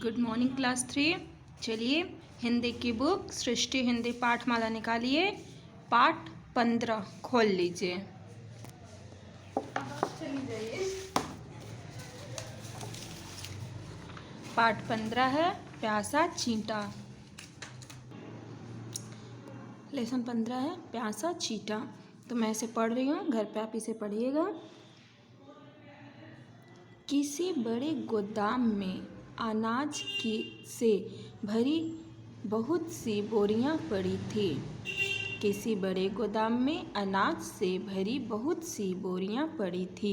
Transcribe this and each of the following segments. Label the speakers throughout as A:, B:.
A: Good morning class 3। चलिए हिंदी की book सृष्टि हिंदी पाठमाला निकालिए। पाठ 15 खोल लीजिए। पाठ 15 है प्यासा चींटा। लेसन 15 है प्यासा चींटा। तो मैं इसे पढ़ रही हूँ, घर पे आप इसे पढ़िएगा। किसी बड़े गोदाम में अनाज की से भरी बहुत सी बोरियां पड़ी थी। किसी बड़े गोदाम में अनाज से भरी बहुत सी बोरियां पड़ी थी।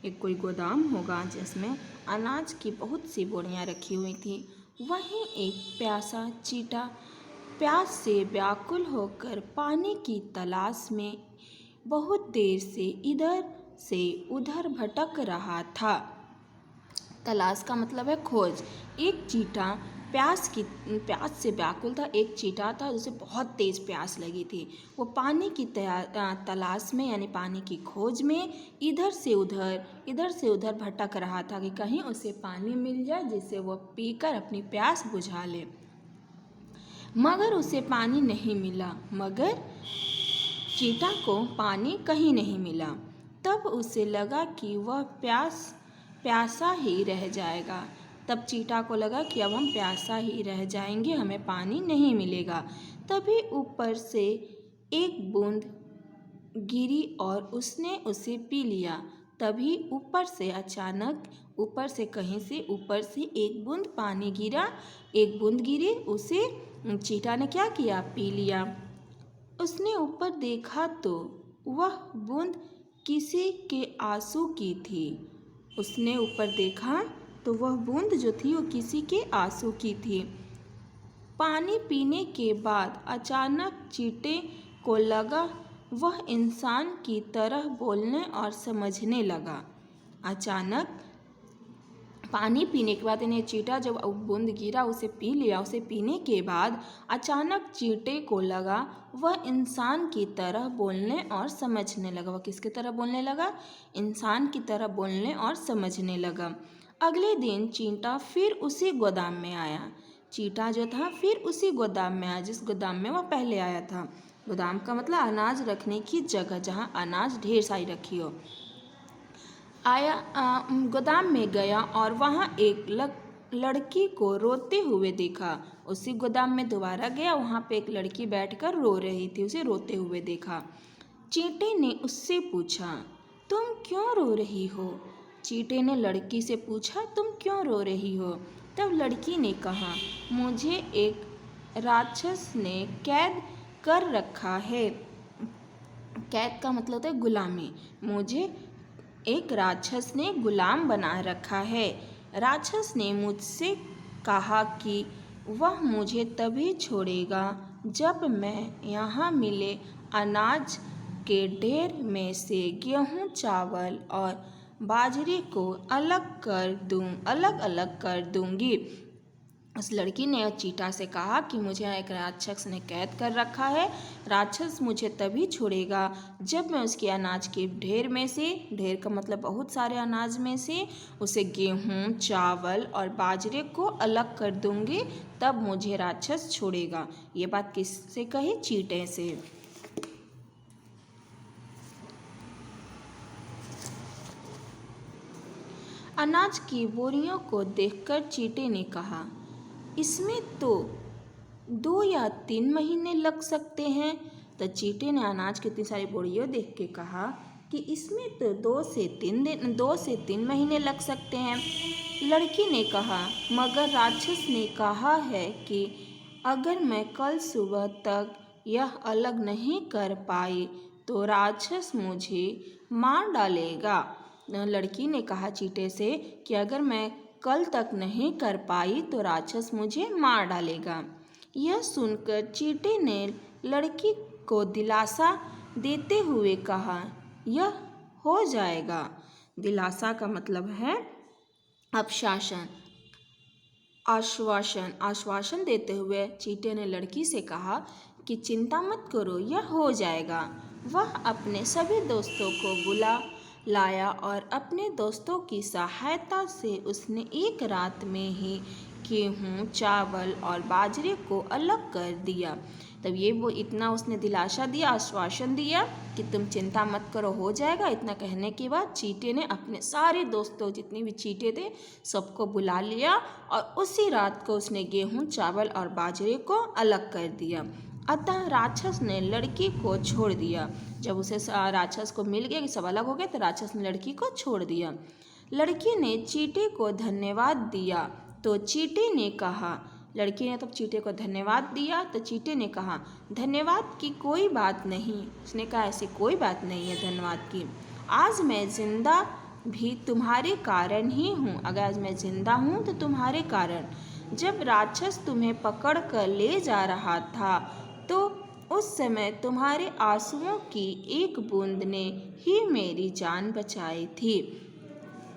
A: एक कोई गोदाम होगा जिसमें अनाज की बहुत सी बोरियां रखी हुई थी। वहीं एक प्यासा चींटा प्यास से व्याकुल होकर पानी की तलाश में बहुत देर से इधर से उधर भटक रहा था। तलाश का मतलब है खोज। एक चींटा प्यास से व्याकुल था। एक चींटा था जिसे बहुत तेज प्यास लगी थी। वो पानी की तलाश में यानी पानी की खोज में इधर से उधर भटक रहा था कि कहीं उसे पानी मिल जाए जिससे वो पीकर अपनी प्यास बुझा ले। मगर उसे पानी नहीं मिला। मगर चींटा को पानी कहीं नहीं मिला। तब उसे लगा कि वह प्यासा ही रह जाएगा। तब चींटा को लगा कि अब हम प्यासा ही रह जाएंगे, हमें पानी नहीं मिलेगा। तभी ऊपर से एक बूंद गिरी और उसने उसे पी लिया। तभी ऊपर से कहीं से ऊपर से एक बूंद पानी गिरा। एक बूंद गिरी, उसे चींटा ने क्या किया? पी लिया। उसने ऊपर देखा तो वह बूंद किसी के आंसू की थी। उसने ऊपर देखा तो वह बूंद जो थी वो किसी के आंसू की थी। पानी पीने के बाद अचानक चींटे को लगा वह इंसान की तरह बोलने और समझने लगा। अचानक पानी पीने के बाद इन्हें चींटा जब बूंद गिरा उसे पी लिया। उसे पीने के बाद अचानक चींटे को लगा वह इंसान की तरह बोलने और समझने लगा। वह किसकी तरह बोलने लगा? इंसान की तरह बोलने और समझने लगा। अगले दिन चींटा फिर उसी गोदाम में आया। चींटा जो था फिर उसी गोदाम में आया जिस गोदाम में वह पहले आया था। गोदाम का मतलब अनाज रखने की जगह, जहाँ अनाज ढेर सारी रखी हो। गोदाम में गया और वहाँ एक लड़की को रोते हुए देखा। उसी गोदाम में दोबारा गया, वहाँ पे एक लड़की बैठकर रो रही थी, उसे रोते हुए देखा। चींटे ने उससे पूछा, तुम क्यों रो रही हो? चींटे ने लड़की से पूछा, तुम क्यों रो रही हो? तब लड़की ने कहा, मुझे एक राक्षस ने कैद कर रखा है। कैद का मतलब होता है गुलामी। मुझे एक राक्षस ने गुलाम बना रखा है। राक्षस ने मुझसे कहा कि वह मुझे तभी छोड़ेगा जब मैं यहाँ मिले अनाज के ढेर में से गेहूँ, चावल और बाजरे को अलग अलग कर दूंगी। उस लड़की ने चींटा से कहा कि मुझे एक राक्षस ने कैद कर रखा है। राक्षस मुझे तभी छोड़ेगा जब मैं उसके अनाज के ढेर में से, ढेर का मतलब बहुत सारे अनाज में से, उसे गेहूँ, चावल और बाजरे को अलग कर दूंगी, तब मुझे राक्षस छोड़ेगा। ये बात किससे कही? चींटे से। अनाज की बोरियों को देखकर चींटे ने कहा, इसमें तो 2 या 3 महीने लग सकते हैं। तो चींटे ने अनाज की इतनी सारी बोरियों देख के कहा कि इसमें तो 2 से 3 महीने लग सकते हैं। लड़की ने कहा, मगर राक्षस ने कहा है कि अगर मैं कल सुबह तक यह अलग नहीं कर पाई तो राक्षस मुझे मार डालेगा। लड़की ने कहा चींटे से कि अगर मैं कल तक नहीं कर पाई तो राक्षस मुझे मार डालेगा। यह सुनकर चींटे ने लड़की को दिलासा देते हुए कहा, यह हो जाएगा। दिलासा का मतलब है आश्वासन देते हुए चींटे ने लड़की से कहा कि चिंता मत करो, यह हो जाएगा। वह अपने सभी दोस्तों को लाया और अपने दोस्तों की सहायता से उसने एक रात में ही गेहूँ, चावल और बाजरे को अलग कर दिया। तब ये वो इतना उसने दिलासा दिया, आश्वासन दिया कि तुम चिंता मत करो, हो जाएगा। इतना कहने के बाद चींटे ने अपने सारे दोस्तों, जितने भी चींटे थे, सबको बुला लिया और उसी रात को उसने गेहूँ, चावल और बाजरे को अलग कर दिया। अतः राक्षस ने लड़की को छोड़ दिया। जब उसे राक्षस को मिल गया कि सब अलग हो गए, तो राक्षस ने लड़की को छोड़ दिया। लड़की ने चींटे को धन्यवाद दिया तो चींटे ने कहा, लड़की ने तब चींटे को धन्यवाद दिया तो चींटे ने कहा, धन्यवाद की कोई बात नहीं। उसने कहा, ऐसी कोई बात नहीं है धन्यवाद की। आज मैं जिंदा भी तुम्हारे कारण ही हूँ। अगर आज मैं जिंदा हूँ तो तुम्हारे कारण। जब राक्षस तुम्हें पकड़ कर ले जा रहा था तो उस समय तुम्हारे आंसुओं की एक बूंद ने ही मेरी जान बचाई थी।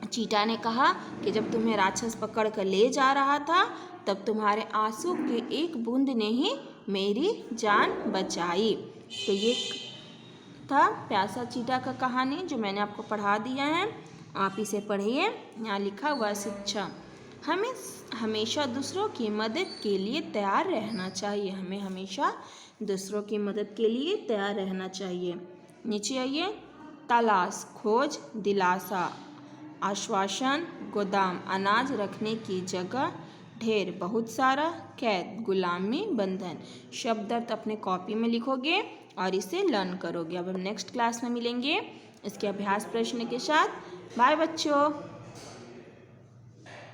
A: चींटा ने कहा कि जब तुम्हें राक्षस पकड़ कर ले जा रहा था तब तुम्हारे आंसू के एक बूंद ने ही मेरी जान बचाई। तो ये था प्यासा चींटा का कहानी जो मैंने आपको पढ़ा दिया है। आप इसे पढ़िए। यहाँ लिखा हुआ शिक्षा, हमें हमेशा दूसरों की मदद के लिए तैयार रहना चाहिए। हमें हमेशा दूसरों की मदद के लिए तैयार रहना चाहिए। नीचे आइए। तलाश, खोज, दिलासा, आश्वासन, गोदाम, अनाज रखने की जगह, ढेर, बहुत सारा, कैद, गुलामी, बंधन। शब्द अर्थ अपने कॉपी में लिखोगे और इसे लर्न करोगे। अब हम नेक्स्ट क्लास में मिलेंगे इसके अभ्यास प्रश्न के साथ। बाय बच्चों।